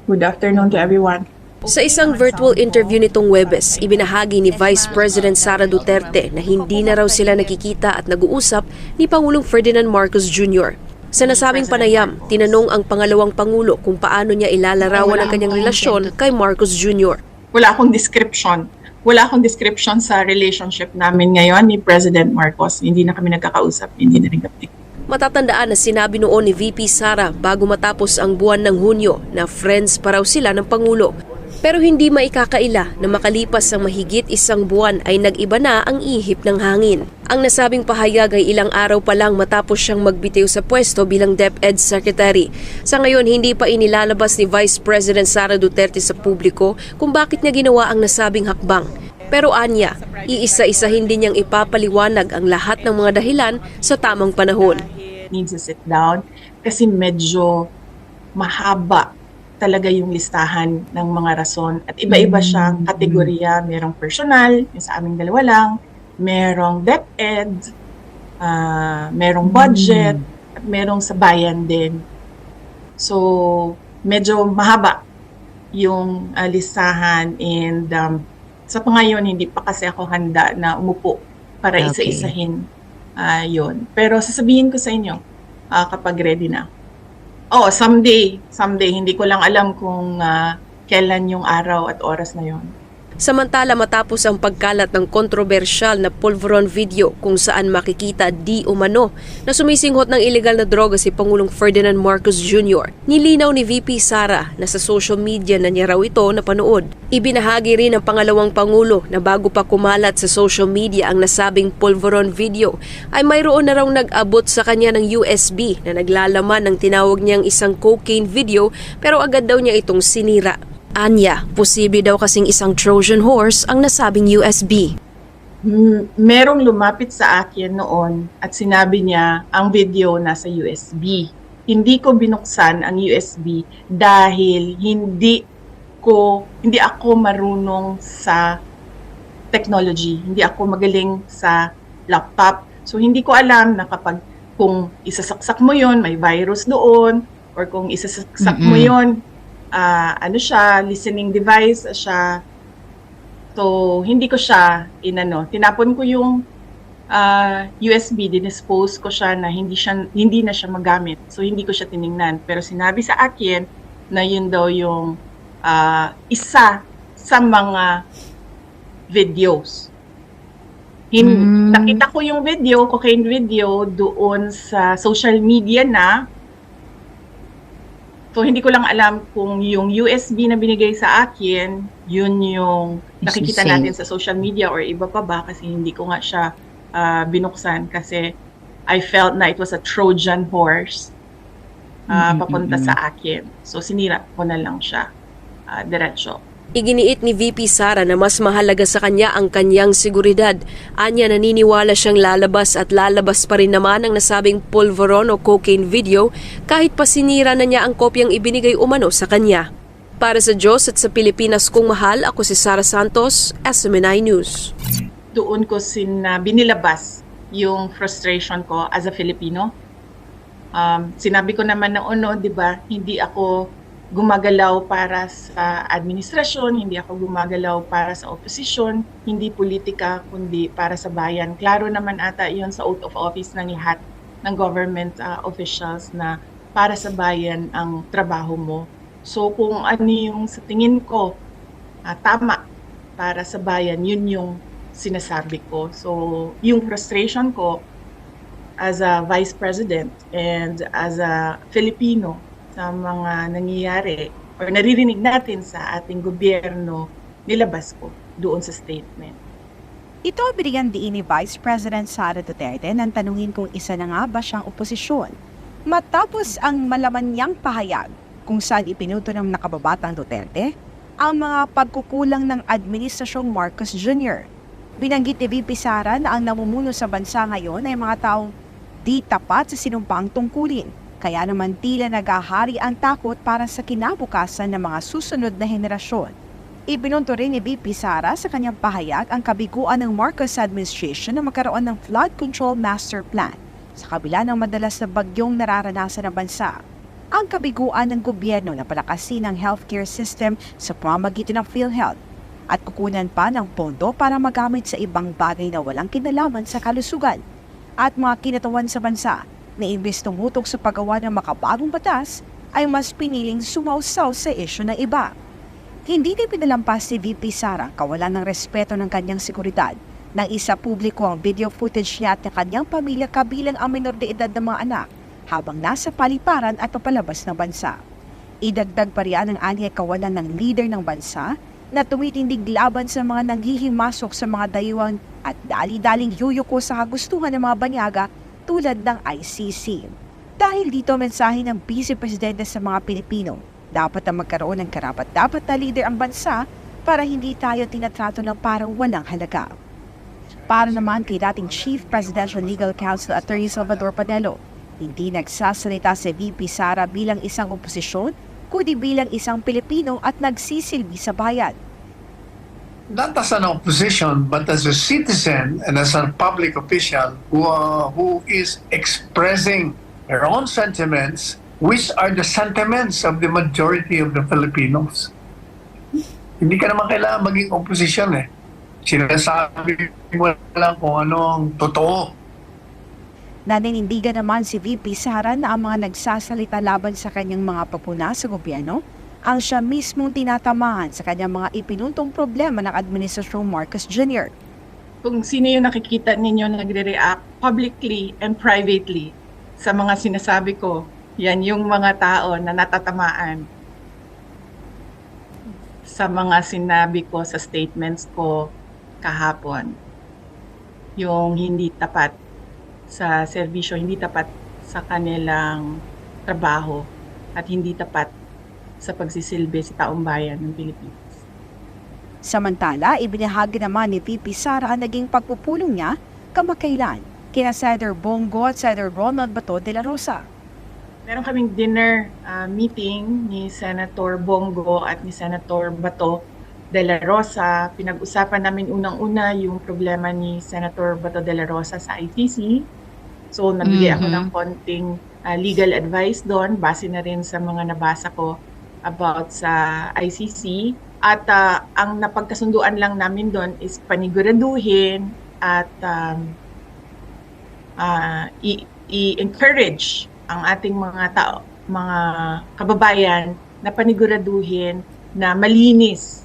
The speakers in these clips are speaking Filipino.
Good afternoon to everyone. Sa isang virtual interview nitong Huwebes, ibinahagi ni Vice President Sara Duterte na hindi na raw sila nakikita at nag-uusap ni Pangulong Ferdinand Marcos Jr. Sa nasabing panayam, tinanong ang pangalawang Pangulo kung paano niya ilalarawan ang kanyang relasyon kay Marcos Jr. Wala akong description. Wala akong description sa relationship namin ngayon ni President Marcos. Hindi na kami nagkakausap, hindi na rin kami. Matatandaan na sinabi noon ni VP Sara bago matapos ang buwan ng Hunyo na friends pa raw sila ng Pangulo. Pero hindi maikakaila na makalipas ang mahigit isang buwan ay nag-iba na ang ihip ng hangin. Ang nasabing pahayag ay ilang araw pa lang matapos siyang magbitiw sa pwesto bilang DepEd Secretary. Sa ngayon, hindi pa inilalabas ni Vice President Sara Duterte sa publiko kung bakit niya ginawa ang nasabing hakbang. Pero anya, iisa-isahin din niyang ipapaliwanag ang lahat ng mga dahilan sa tamang panahon. Needs to sit down kasi medyo mahaba talaga yung listahan ng mga rason at iba-iba siyang kategorya. Merong personal, yung sa aming dalawa lang, merong DepEd, merong budget, at merong sa bayan din. So, medyo mahaba yung listahan and sa pangayon, hindi pa kasi ako handa na umupo para isa-isahin yun. Pero sasabihin ko sa inyo kapag ready na. Someday. Hindi ko lang alam kung kailan yung araw at oras na yun. Samantala matapos ang pagkalat ng kontrobersyal na pulveron video kung saan makikita di umano na sumisinghot ng ilegal na droga si Pangulong Ferdinand Marcos Jr., nilinaw ni VP Sara na sa social media na niya raw ito napanood. Ibinahagi rin ng pangalawang Pangulo na bago pa kumalat sa social media ang nasabing pulveron video ay mayroon na raw nag-abot sa kanya ng USB na naglalaman ng tinawag niyang isang cocaine video pero agad daw niya itong sinira. Anya, posible daw kasing isang Trojan horse ang nasabing USB. Merong lumapit sa akin noon at sinabi niya ang video nasa USB. Hindi ko binuksan ang USB dahil hindi ako marunong sa technology. Hindi ako magaling sa laptop. So hindi ko alam na kung isasaksak mo yon may virus doon or kung isasaksak mo yon listening device siya. So, hindi ko siya tinapon ko yung USB, dinispose ko siya na hindi na siya magamit. So, hindi ko siya tiningnan. Pero sinabi sa akin na yun daw yung isa sa mga videos. Nakita ko yung cocaine video doon sa social media na. So, hindi ko lang alam kung yung USB na binigay sa akin, yun yung nakikita natin sa social media or iba pa ba kasi hindi ko nga siya binuksan kasi I felt na it was a Trojan horse papunta sa akin. So, sinira ko na lang siya diretso. Iginiit ni VP Sara na mas mahalaga sa kanya ang kanyang seguridad. Anya naniniwala siyang lalabas at lalabas pa rin naman ang nasabing pulveron o cocaine video kahit pa sinira na niya ang kopyang ibinigay umano sa kanya. Para sa Diyos at sa Pilipinas kong mahal, ako si Sara Santos, SMNI News. Doon ko binilabas yung frustration ko as a Filipino. Sinabi ko naman noon, di ba, hindi ako gumagalaw para sa administrasyon, hindi ako gumagalaw para sa oposisyon, hindi politika, kundi para sa bayan. Klaro naman ata yun sa oath of office ng lahat ng government officials na para sa bayan ang trabaho mo. So kung ano yung sa tingin ko tama para sa bayan, yun yung sinasabi ko. So yung frustration ko as a Vice President and as a Filipino sa mga nangyayari or naririnig natin sa ating gobyerno, nilabas ko doon sa statement. Ito ang binigyan diin ni Vice President Sara Duterte nang tanungin kung isa na nga ba siyang oposisyon. Matapos ang malaman niyang pahayag kung saan ipinuto ng nakababatang Duterte ang mga pagkukulang ng Administrasyong Marcos Jr. Binanggit ni VP Sara na ang namumuno sa bansa ngayon ay mga taong di tapat sa sinumpaang tungkulin. Kaya naman tila nagahari ang takot para sa kinabukasan ng mga susunod na henerasyon. Ibinunto rin ni VP Sara sa kanyang pahayag ang kabiguan ng Marcos administration na magkaroon ng flood control master plan sa kabila ng madalas na bagyong nararanasan ng bansa. ang kabiguan ng gobyerno na palakasin ang healthcare system sa pamamagitan ng PhilHealth at kukunan pa ng pondo para magamit sa ibang bagay na walang kinalaman sa kalusugan at mga kinatawan sa bansa na imbes tumutok sa paggawa ng makabagong batas ay mas piniling sumausaw sa isyu ng iba. Hindi din pinalampas ni VP Sara kawalan ng respeto ng kanyang seguridad nang isa publiko ang video footage niya at ng kanyang pamilya kabilang ang minor de edad ng mga anak habang nasa paliparan at papalabas ng bansa. Idagdag pa riyan ang anya kawalan ng leader ng bansa na tumitindig laban sa mga nanghihimasok sa mga dayuhan at dali-daling yuyuko sa kagustuhan ng mga banyaga tulad ng ICC. Dahil dito mensahe ng Vice Presidente sa mga Pilipino, dapat na magkaroon ng karapat-dapat na leader ang bansa para hindi tayo tinatrato ng parang walang halaga. Para naman kay dating Chief Presidential Legal Counsel Attorney Salvador Panelo, hindi nagsasalita si VP Sara bilang isang oposisyon, kundi bilang isang Pilipino at nagsisilbi sa bayan. Not as an opposition, but as a citizen and as a public official who is expressing their own sentiments, which are the sentiments of the majority of the Filipinos. Hindi ka naman kailangan maging opposition eh. Sinasabi mo lang kung anong totoo. Naninindigan naman si VP Sara na ang mga nagsasalita laban sa kanyang mga papuna sa gobyerno ang siya mismong tinatamaan sa kanyang mga ipinuntong problema ng Administrasyong Marcos Jr. Kung sino yung nakikita ninyo nagre-react publicly and privately sa mga sinasabi ko, yan yung mga tao na natatamaan sa mga sinabi ko sa statements ko kahapon. Yung hindi tapat sa serbisyo, hindi tapat sa kanilang trabaho at hindi tapat sa pagsisilbi sa taong bayan ng Pilipinas. Samantala, ibinahagi naman ni VP Sara ang naging pagpupulong niya kamakailan kina Senator Bongo at Senator Ronald Bato de la Rosa. Meron kaming dinner meeting ni Senator Bongo at ni Senator Bato de la Rosa. Pinag-usapan namin unang-una yung problema ni Senator Bato de la Rosa sa ICC. So, nabigay ako ng konting legal advice doon, base na rin sa mga nabasa ko about sa ICC. At ang napagkasunduan lang namin doon is paniguraduhin at i-encourage ang ating mga kababayan na paniguraduhin na malinis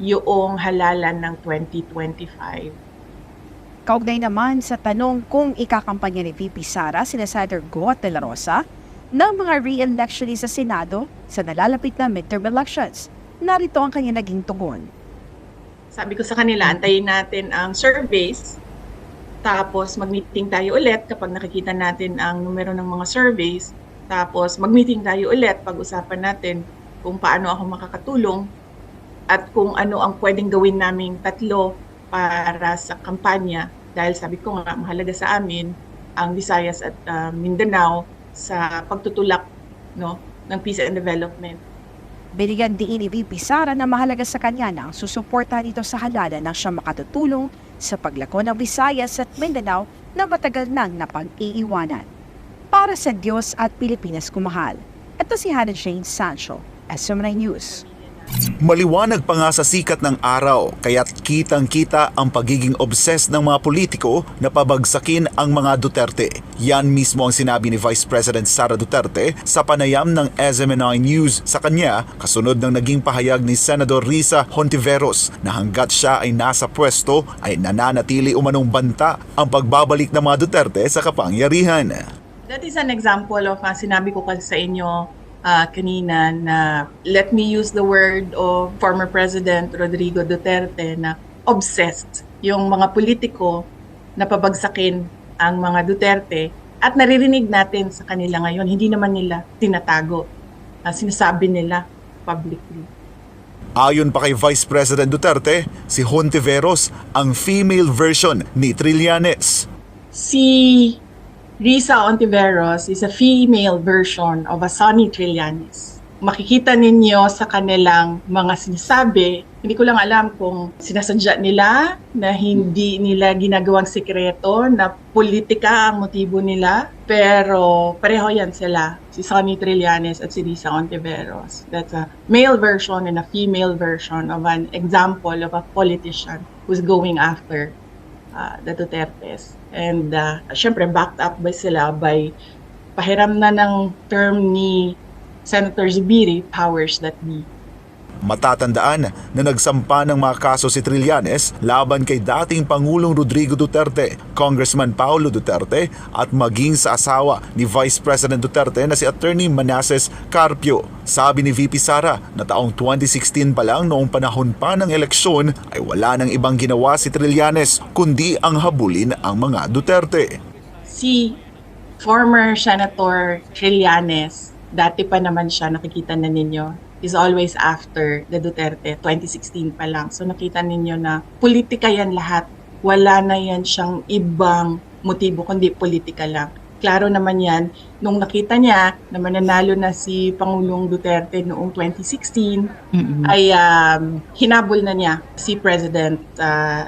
yung halalan ng 2025. Kaugnay naman sa tanong kung ikakampanya ni VP Sara sina Senator Goat de la Rosa ng mga re-election sa Senado sa nalalapit na midterm elections. Narito ang kanya naging tugon. Sabi ko sa kanila, antayin natin ang surveys, tapos mag-meeting tayo ulit kapag nakikita natin ang numero ng mga surveys, tapos mag-meeting tayo ulit, pag-usapan natin kung paano ako makakatulong at kung ano ang pwedeng gawin naming tatlo para sa kampanya. Dahil sabi ko nga, mahalaga sa amin ang Visayas at Mindanao sa pagtutulak ng peace and development. Binigyan din ni VP Sara na mahalaga sa kanya na ang susuportahan ito sa halalan ng siya makatutulong sa paglako ng Visayas at Mindanao na matagal nang napag-iiwanan. Para sa Diyos at Pilipinas kumahal, ito si Hannah Jane Sancho, SMNI News. Maliwanag pa nga sa sikat ng araw kaya't kitang-kita ang pagiging obses ng mga politiko na pabagsakin ang mga Duterte. Yan mismo ang sinabi ni Vice President Sara Duterte sa panayam ng SMNI News sa kanya kasunod ng naging pahayag ni Senador Risa Hontiveros na hanggat siya ay nasa pwesto ay nananatili umanong banta ang pagbabalik ng mga Duterte sa kapangyarihan. That is an example of sinabi ko kasi sa inyo kanina na let me use the word of former President Rodrigo Duterte na obsessed yung mga politiko na pabagsakin ang mga Duterte at naririnig natin sa kanila ngayon, hindi naman nila tinatago, sinasabi nila publicly. Ayon pa kay Vice President Duterte, si Hontiveros ang female version ni Trillanes. Si Risa Hontiveros is a female version of a Sonny Trillanes. Makikita ninyo sa kanilang mga sinasabi Hindi ko lang alam kung sinasadya nila na hindi nila ginagawang sikreto na politika ang motibo nila. Pero pareho yan sila, si Sonny Trillanes at si Risa Ontiveros. That's a male version and a female version of an example of a politician who's going after the Dutertes. And syempre backed up by sila by pahiram na ng term ni Senator Zubiri, powers that be. Matatandaan na nagsampa ng mga kaso si Trillanes laban kay dating Pangulong Rodrigo Duterte, Congressman Paulo Duterte at maging sa asawa ni Vice President Duterte na si Attorney Manasseh Carpio. Sabi ni VP Sara na taong 2016 pa lang noong panahon pa ng eleksyon ay wala nang ibang ginawa si Trillanes kundi ang habulin ang mga Duterte. Si former Senator Trillanes, dati pa naman siya, nakikita na ninyo, is always after the Duterte, 2016 pa lang. So nakita ninyo na politika yan lahat. Wala na yan siyang ibang motibo, kundi politika lang. Klaro naman yan, nung nakita niya na mananalo na si Pangulong Duterte noong 2016, ay hinabol na niya si President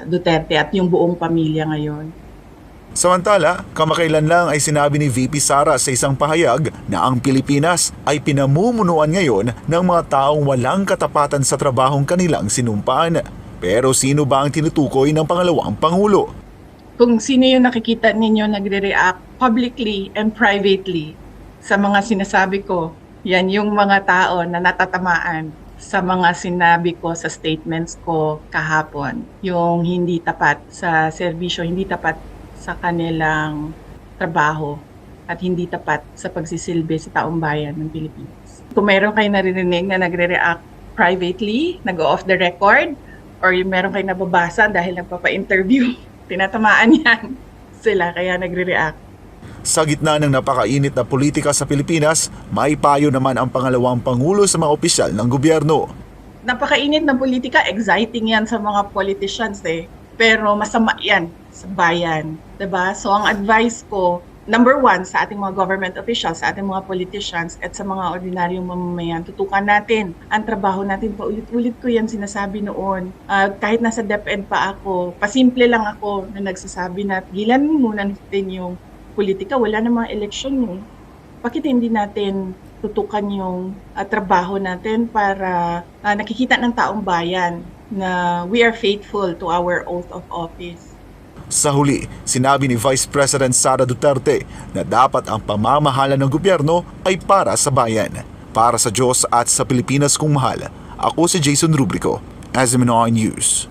Duterte at yung buong pamilya ngayon. Samantala, kamakailan lang ay sinabi ni VP Sara sa isang pahayag na ang Pilipinas ay pinamumunuan ngayon ng mga taong walang katapatan sa trabahong kanilang sinumpaan. Pero sino ba ang tinutukoy ng pangalawang Pangulo? Kung sino yung nakikita ninyo nagre-react publicly and privately sa mga sinasabi ko, yan yung mga tao na natatamaan sa mga sinabi ko sa statements ko kahapon. Yung hindi tapat sa serbisyo, hindi tapat sa kanilang trabaho at hindi tapat sa pagsisilbi sa taong bayan ng Pilipinas. Kung meron kayo naririnig na nagre-react privately, nag-off the record, or yung meron kayo nababasa dahil nagpapa-interview, tinatamaan yan sila kaya nagre-react. Sa gitna ng napakainit na politika sa Pilipinas, may payo naman ang pangalawang Pangulo sa mga opisyal ng gobyerno. Napakainit na politika, exciting yan sa mga politicians pero masama yan sa bayan, 'di ba? So ang advice ko, number one, sa ating mga government officials, sa ating mga politicians at sa mga ordinaryong mamamayan, tutukan natin ang trabaho natin. Paulit-ulit ko yan sinasabi noon. Kahit nasa DepEd pa ako, pasimple lang ako na nagsasabi na gilan muna natin yung politika, wala namang eleksyon . Bakit hindi natin tutukan yung trabaho natin para nakikita ng taong bayan na we are faithful to our oath of office. Sa huli, sinabi ni Vice President Sara Duterte na dapat ang pamamahala ng gobyerno ay para sa bayan, para sa Diyos at sa Pilipinas kung mahal. Ako si Jason Rubrico, SMNI News.